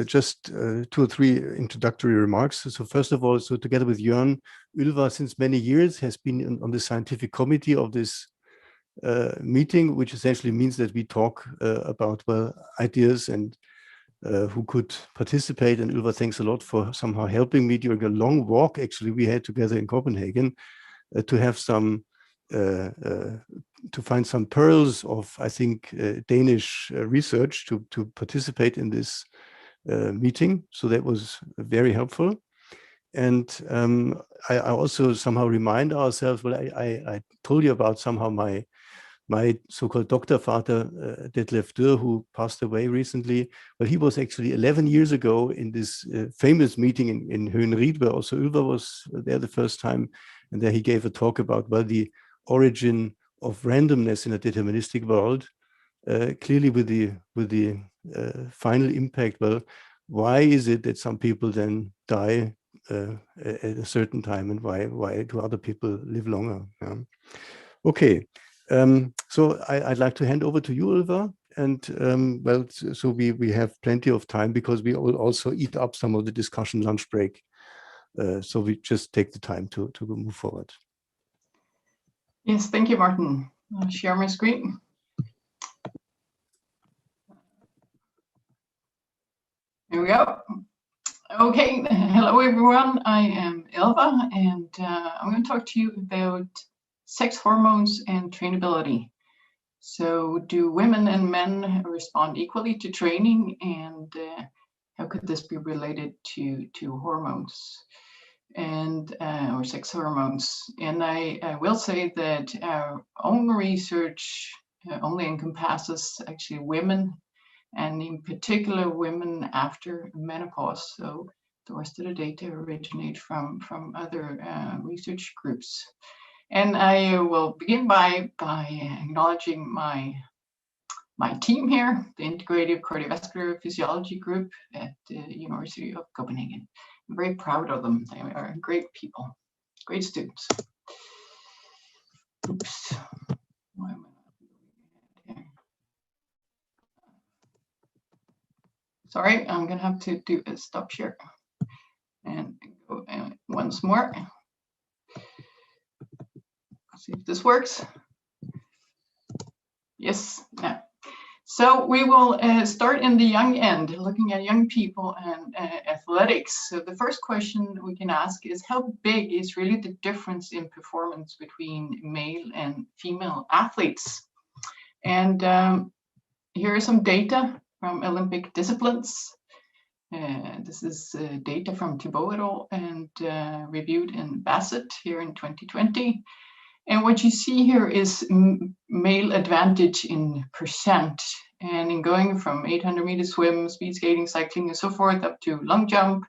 just 2 or 3 introductory remarks. So first of all, so together with Jörn, Ylva since many years has been on the scientific committee of this meeting, which essentially means that we talk about ideas and who could participate. And Ylva, thanks a lot for somehow helping me during a long walk actually we had together in Copenhagen to have some to find some pearls of, I think, Danish research to participate in this meeting. So that was very helpful. And I also somehow remind ourselves, well, I told you about somehow my so-called Dr. Vater, Detlef Dürr, who passed away recently. Well, he was actually 11 years ago in this famous meeting in Höhenried, where also Ylva was there the first time. And there he gave a talk about, well, the origin of randomness in a deterministic world, clearly with the final impact. Well, why is it that some people then die at a certain time, and why do other people live longer? Okay, so I'd like to hand over to you, Ylva, and well, so we have plenty of time because we will also eat up some of the discussion lunch break. So we just take the time to move forward. Yes, thank you, Martin. I'll share my screen. Here we go. Okay, hello everyone. I am Ylva, and I'm going to talk to you about sex hormones and trainability. So, do women and men respond equally to training, and how could this be related to hormones and or sex hormones? And I will say that our own research only encompasses actually women, and in particular women after menopause. So the rest of the data originate from other research groups. And I will begin by acknowledging my team here, the Integrative Cardiovascular Physiology group at the University of Copenhagen. I'm very proud of them. They are great people, great students. Oops. Why am I not here? Sorry, I'm going to have to do a stop share and go once more. See if this works. Yes. Now. So we will start in the young end, looking at young people and athletics. So the first question we can ask is, how big is really the difference in performance between male and female athletes? And here is some data from Olympic disciplines. This is data from Thibault et al. And reviewed in Bassett here in 2020. And what you see here is male advantage in percent, and in going from 800 meter swim, speed skating, cycling, and so forth, up to long jump.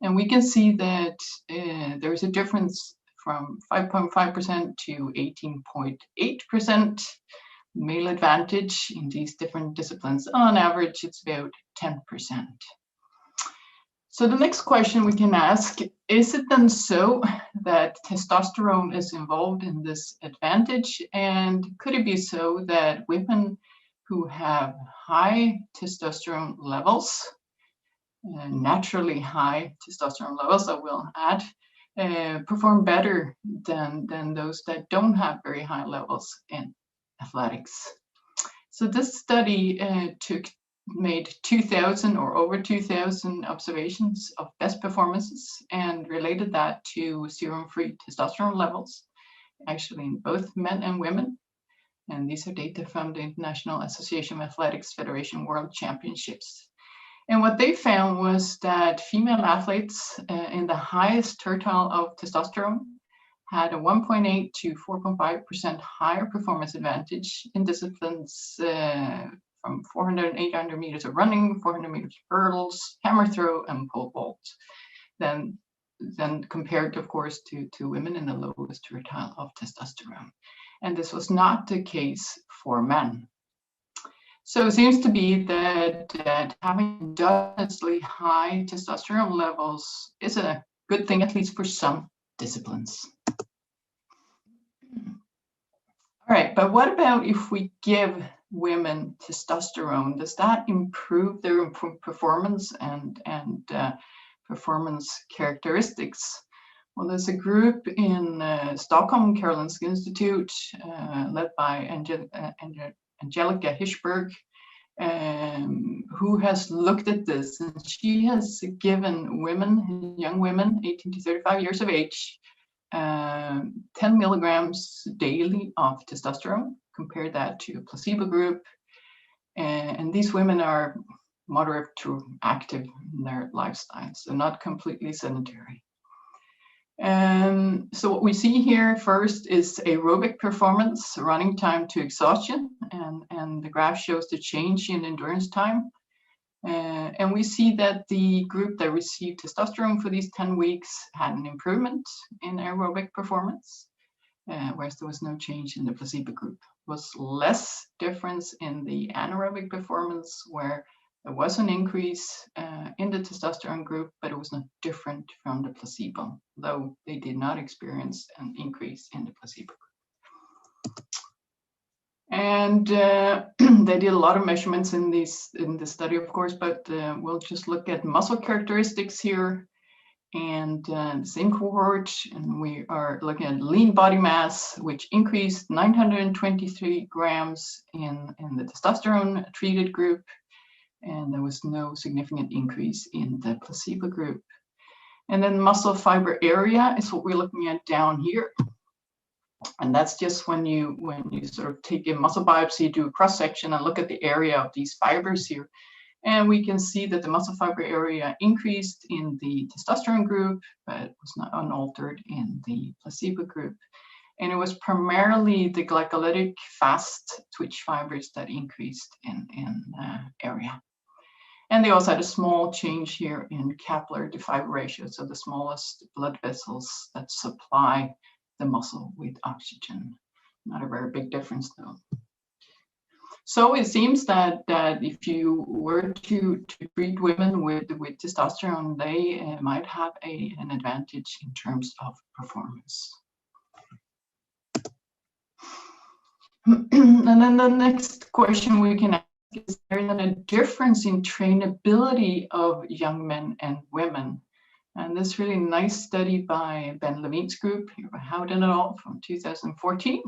And we can see that there's a difference from 5.5% to 18.8% male advantage in these different disciplines. On average, it's about 10%. So the next question we can ask, is it then so that testosterone is involved in this advantage? And could it be so that women who have high testosterone levels, naturally high testosterone levels, I will add, perform better than those that don't have very high levels in athletics? So this study made 2,000 or over 2,000 observations of best performances and related that to serum-free testosterone levels, actually in both men and women. And these are data from the International Association of Athletics Federation World Championships. And what they found was that female athletes in the highest tertile of testosterone had a 1.8 to 4.5% higher performance advantage in disciplines from 400 and 800 meters of running, 400 meters hurdles, hammer throw, and pole vault, then compared, of course, to women in the lowest tertile of testosterone. And this was not the case for men. So it seems to be that having endogenously high testosterone levels is a good thing, at least for some disciplines. All right, but what about if we give women testosterone, does that improve their performance and performance characteristics? Well, there's a group in Stockholm, Karolinska Institute, led by Angelica Hirschberg, who has looked at this, and she has given women, young women, 18 to 35 years of age, 10 milligrams daily of testosterone, compare that to a placebo group. And these women are moderate to active in their lifestyle, so not completely sedentary. So what we see here first is aerobic performance, running time to exhaustion, and the graph shows the change in endurance time. And we see that the group that received testosterone for these 10 weeks had an improvement in aerobic performance, whereas there was no change in the placebo group. There was less difference in the anaerobic performance, where there was an increase in the testosterone group, but it was not different from the placebo, though they did not experience an increase in the placebo group. And they did a lot of measurements in the study, of course, but we'll just look at muscle characteristics here. And the same cohort, and we are looking at lean body mass, which increased 923 grams in the testosterone treated group, and there was no significant increase in the placebo group. And then muscle fiber area is what we're looking at down here. And that's just when you sort of take a muscle biopsy, do a cross section, and look at the area of these fibers here. And we can see that the muscle fiber area increased in the testosterone group, but was not unaltered in the placebo group. And it was primarily the glycolytic fast twitch fibers that increased in area. And they also had a small change here in capillary to fiber ratio, so the smallest blood vessels that supply the muscle with oxygen. Not a very big difference though. So it seems that if you were to treat women with testosterone, they might have an advantage in terms of performance. And then the next question we can ask, is there then a difference in trainability of young men and women? And this really nice study by Ben Levine's group, Ylva Hellsten et al. From 2014.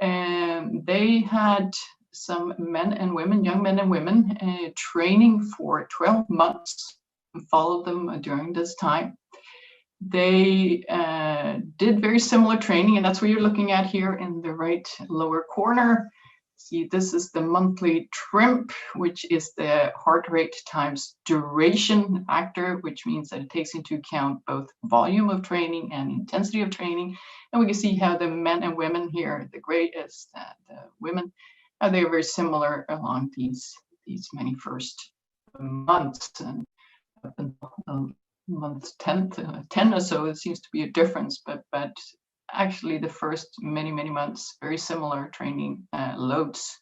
And they had some men and women, young men and women, training for 12 months and followed them during this time. They did very similar training, and that's what you're looking at here in the right lower corner. See, this is the monthly TRIMP, which is the heart rate times duration factor, which means that it takes into account both volume of training and intensity of training. And we can see how the men and women here, the gray is the women, they are very similar along these many first months. And up until month 10 or so, it seems to be a difference, but actually the first many months, very similar training loads.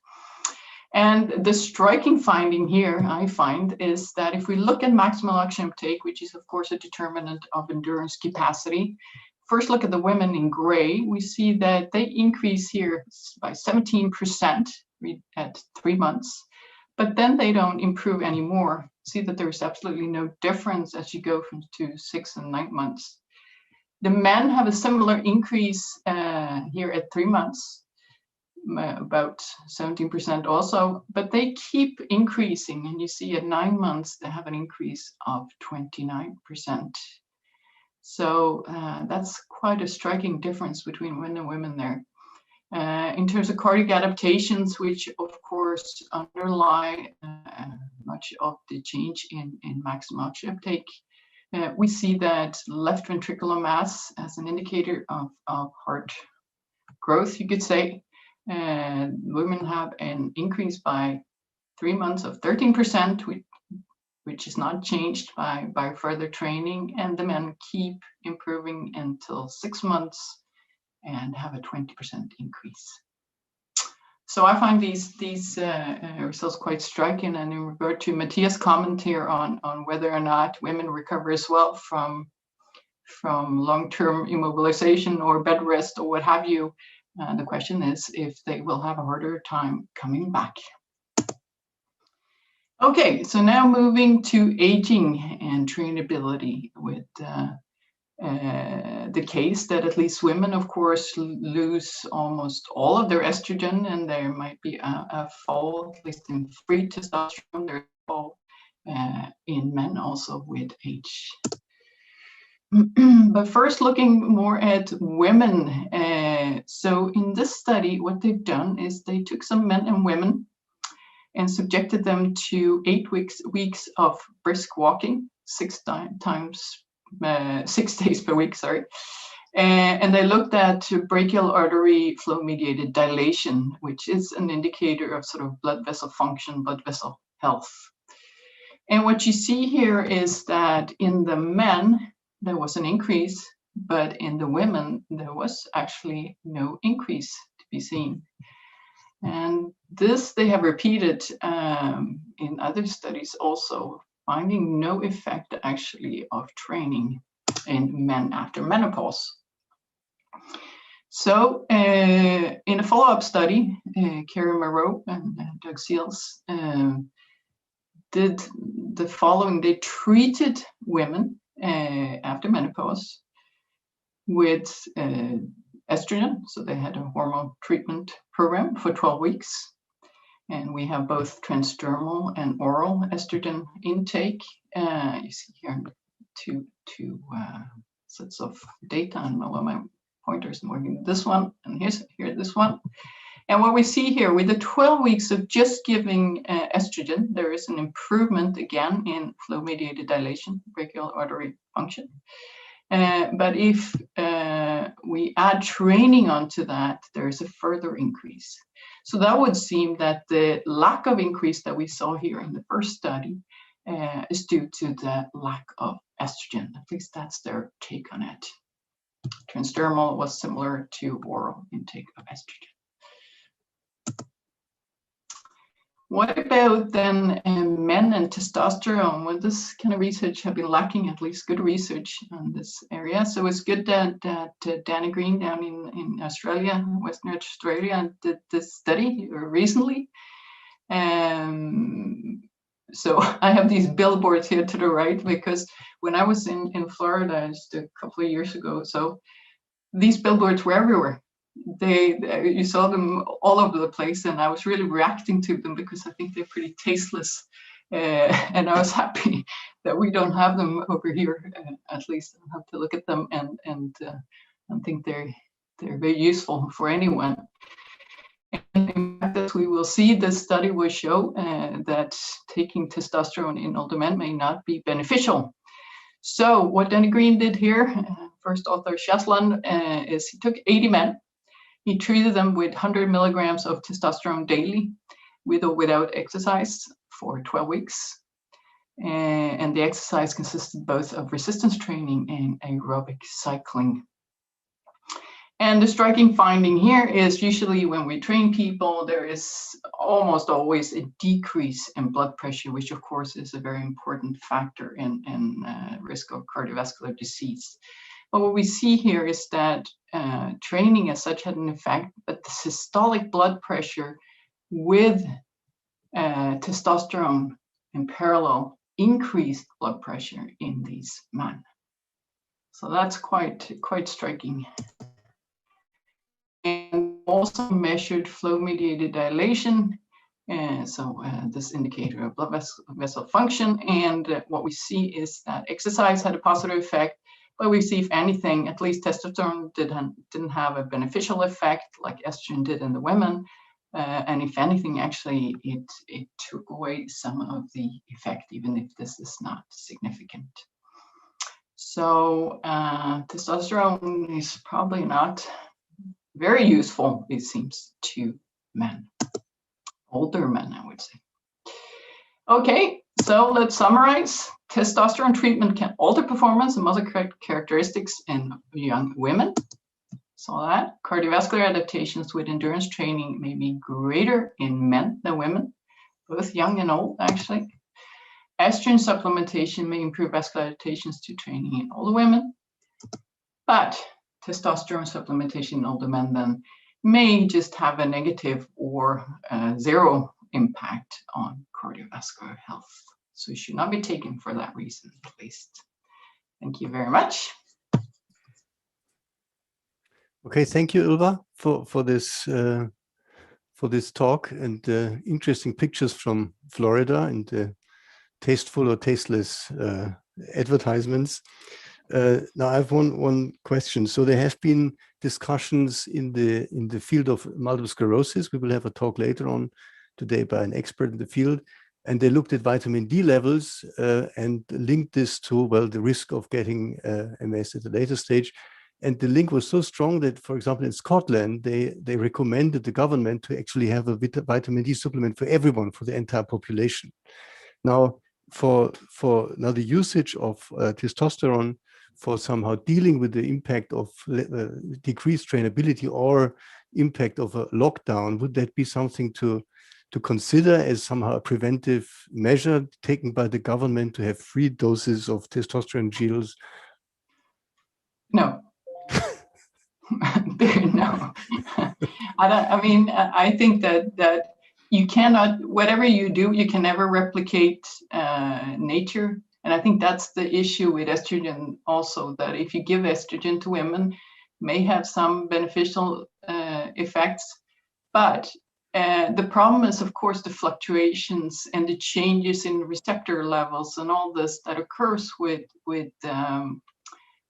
And the striking finding here, I find, is that if we look at maximal oxygen uptake, which is of course a determinant of endurance capacity, first look at the women in gray, we see that they increase here by 17% at 3 months, but then they don't improve anymore. See that there's absolutely no difference as you go from 6 and 9 months. The men have a similar increase here at 3 months, about 17% also, but they keep increasing. And you see at 9 months, they have an increase of 29%. So that's quite a striking difference between men and women there. In terms of cardiac adaptations, which of course underlie much of the change in maximum oxygen uptake, we see that left ventricular mass as an indicator of heart growth, you could say. Women have an increase by 3 months of 13%, which is not changed by further training, and the men keep improving until 6 months and have a 20% increase. So I find these results quite striking. And in regard to Matthias' comment here on whether or not women recover as well from long-term immobilization or bed rest or what have you, And the question is if they will have a harder time coming back. Okay, so now moving to aging and trainability with the case that at least women, of course, lose almost all of their estrogen, and there might be a fall, at least in free testosterone, there's a fall in men also with age. But first, looking more at women. So in this study, what they've done is they took some men and women and subjected them to 8 weeks of brisk walking, 6 days per week, sorry. And they looked at brachial artery flow-mediated dilation, which is an indicator of sort of blood vessel function, blood vessel health. And what you see here is that in the men, there was an increase, but in the women, there was actually no increase to be seen. And this they have repeated in other studies also, finding no effect actually of training in men after menopause. So in a follow-up study, Carrie Moreau and Doug Seals did the following. They treated women after menopause with estrogen. So they had a hormone treatment program for 12 weeks. And we have both transdermal and oral estrogen intake. You see here two sets of data, and one of my pointers is working. This one, and here's this one. And what we see here with the 12 weeks of just giving estrogen, there is an improvement again in flow-mediated dilation, brachial artery function. But if we add training onto that, there is a further increase. So that would seem that the lack of increase that we saw here in the first study is due to the lack of estrogen. At least that's their take on it. Transdermal was similar to oral intake of estrogen. What about then men and testosterone? Well, this kind of research have been lacking, at least good research on this area. So it's good that Danny Green down in Australia, Western Australia, did this study recently. So I have these billboards here to the right, because when I was in Florida just a couple of years ago, so these billboards were everywhere. You saw them all over the place, and I was really reacting to them because I think they're pretty tasteless, and I was happy that we don't have them over here. At least I have to look at them and think they're very useful for anyone. And in fact, as we will see, this study will show that taking testosterone in older men may not be beneficial. So what Danny Green did here, first author Shaslan, is he took 80 men. He treated them with 100 milligrams of testosterone daily, with or without exercise, for 12 weeks. And the exercise consisted both of resistance training and aerobic cycling. And the striking finding here is usually when we train people, there is almost always a decrease in blood pressure, which of course is a very important factor in risk of cardiovascular disease. But what we see here is that training as such had an effect, but the systolic blood pressure with testosterone in parallel increased blood pressure in these men. So that's quite striking. And also measured flow-mediated dilation. So this indicator of blood vessel function. And what we see is that exercise had a positive effect. But we see, if anything, at least testosterone didn't have a beneficial effect like estrogen did in the women. And if anything, actually, it took away some of the effect, even if this is not significant. So testosterone is probably not very useful, it seems, to men, older men, I would say. Okay, so let's summarize. Testosterone treatment can alter performance and muscle characteristics in young women. So that cardiovascular adaptations with endurance training may be greater in men than women, both young and old, actually. Estrogen supplementation may improve vascular adaptations to training in older women, but testosterone supplementation in older men then may just have a negative or zero impact on cardiovascular health. So it should not be taken for that reason, at least. Thank you very much. Okay, thank you, Ylva, for this talk and interesting pictures from Florida and tasteful or tasteless advertisements. Now I have one question. So there have been discussions in the field of multiple sclerosis. We will have a talk later on today by an expert in the field, and they looked at vitamin D levels and linked this to, well, the risk of getting MS at a later stage. And the link was so strong that, for example, in Scotland, they recommended the government to actually have a vitamin D supplement for everyone, for the entire population. Now, for now, the usage of testosterone for somehow dealing with the impact of decreased trainability or impact of a lockdown, would that be something to consider as somehow a preventive measure taken by the government to have free doses of testosterone gels? No. No. I think that you cannot, whatever you do, you can never replicate nature. And I think that's the issue with estrogen also, that if you give estrogen to women, may have some beneficial effects. But the problem is, of course, the fluctuations and the changes in receptor levels and all this that occurs with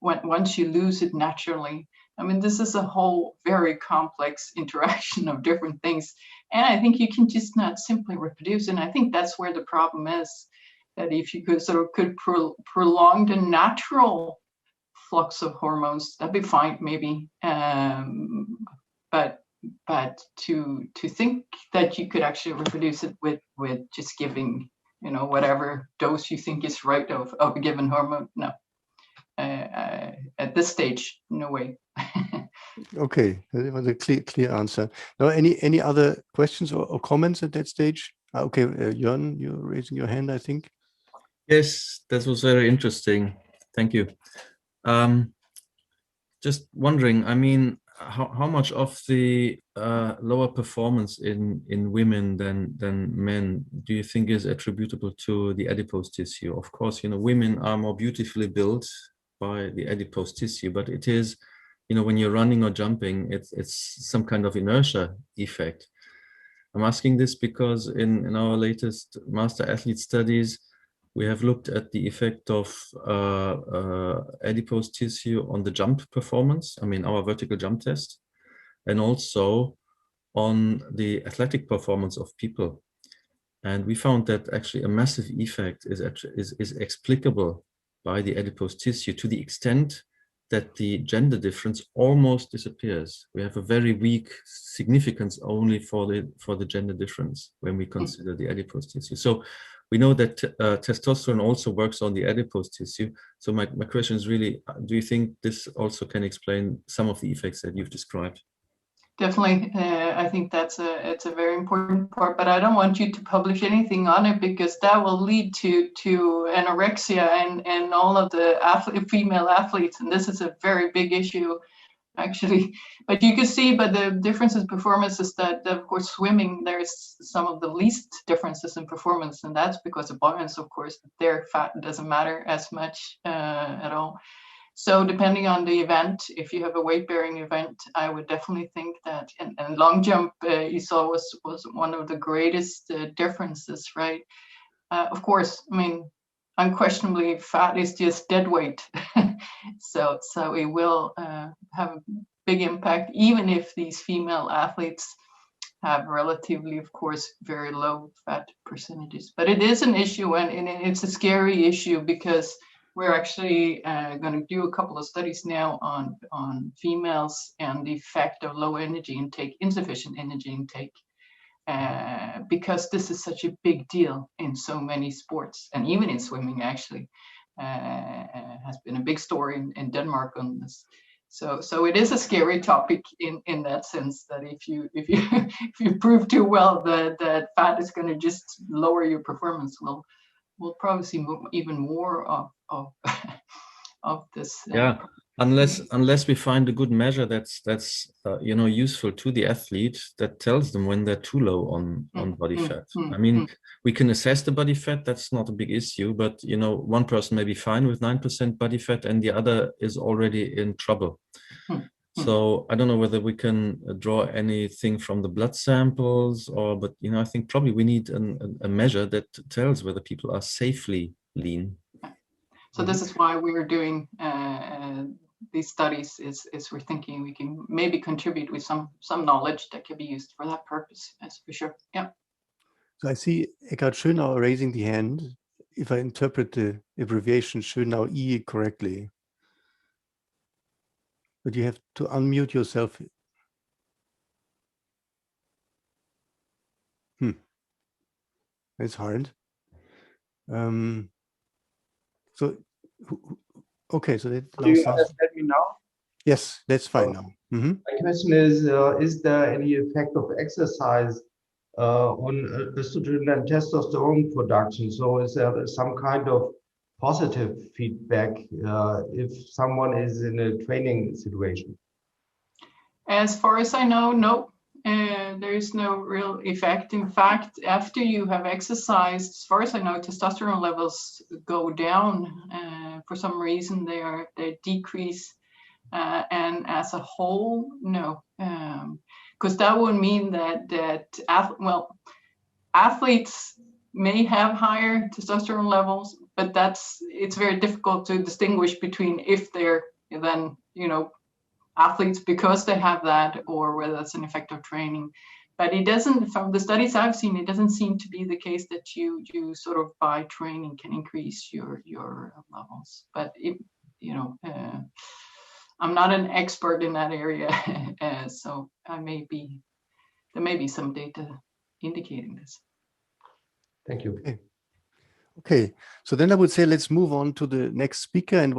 once you lose it naturally. I mean, this is a whole very complex interaction of different things. And I think you can just not simply reproduce. And I think that's where the problem is, that if you could prolong the natural flux of hormones, that'd be fine, maybe. But to think that you could actually reproduce it with just giving, whatever dose you think is right of a given hormone, no. At this stage, no way. Okay, that was a clear answer. Now, any other questions or comments at that stage? Okay, Jörn, you're raising your hand, I think. Yes, that was very interesting. Thank you. Just wondering, I mean, how much of the lower performance in women than men do you think is attributable to the adipose tissue? Of course, women are more beautifully built by the adipose tissue, but it is, when you're running or jumping, it's some kind of inertia effect. I'm asking this because in our latest master athlete studies, we have looked at the effect of adipose tissue on the jump performance, our vertical jump test, and also on the athletic performance of people. And we found that actually a massive effect is explicable by the adipose tissue to the extent that the gender difference almost disappears. We have a very weak significance only for the gender difference when we consider the adipose tissue. So we know that testosterone also works on the adipose tissue. So my question is really, do you think this also can explain some of the effects that you've described? Definitely, I think it's a very important part, but I don't want you to publish anything on it because that will lead to anorexia and all of the female athletes, and this is a very big issue, actually. But you can see, but the difference in performance is that, of course, swimming, there's some of the least differences in performance, and that's because of buoyance, of course. Their fat doesn't matter as much at all. So depending on the event, if you have a weight-bearing event, I would definitely think that, and long jump you saw was one of the greatest differences, right? Of course, unquestionably, fat is just dead weight. so it will have a big impact, even if these female athletes have relatively, of course, very low fat percentages. But it is an issue, and it's a scary issue because we're actually going to do a couple of studies now on females and the effect of low energy intake, insufficient energy intake, because this is such a big deal in so many sports, and even in swimming, actually, has been a big story in Denmark on this. So it is a scary topic in that sense, that if you prove too well that fat is going to just lower your performance, we'll probably see even more of this. Yeah, unless we find a good measure that's you know, useful to the athlete, that tells them when they're too low on body fat. I mean, we can assess the body fat, that's not a big issue, but you know, one person may be fine with 9% body fat and the other is already in trouble. So I don't know whether we can draw anything from the blood samples, but you know, I think probably we need a measure that tells whether people are safely lean. So this is why we're doing these studies. Is we're thinking we can maybe contribute with some knowledge that can be used for that purpose. That's for sure. Yeah. So I see Eckhard Schönau raising the hand. If I interpret the abbreviation Schönau E correctly. But you have to unmute yourself. It's hard. So, okay, so that do you understand me now? Yes, that's fine now. My question is there any effect of exercise on estrogen and testosterone production? So is there some kind of positive feedback if someone is in a training situation? As far as I know, no. There is no real effect. In fact, after you have exercised, as far as I know, testosterone levels go down. For some reason, they decrease. And as a whole, no, because that would mean that athletes may have higher testosterone levels, but it's very difficult to distinguish between if they're then, you know, athletes because they have that, or whether that's an effect of training. But it doesn't, from the studies I've seen, it doesn't seem to be the case that you sort of by training can increase your levels. But it, you know, I'm not an expert in that area, so there may be some data indicating this. Thank you. Okay, so then I would say let's move on to the next speaker. And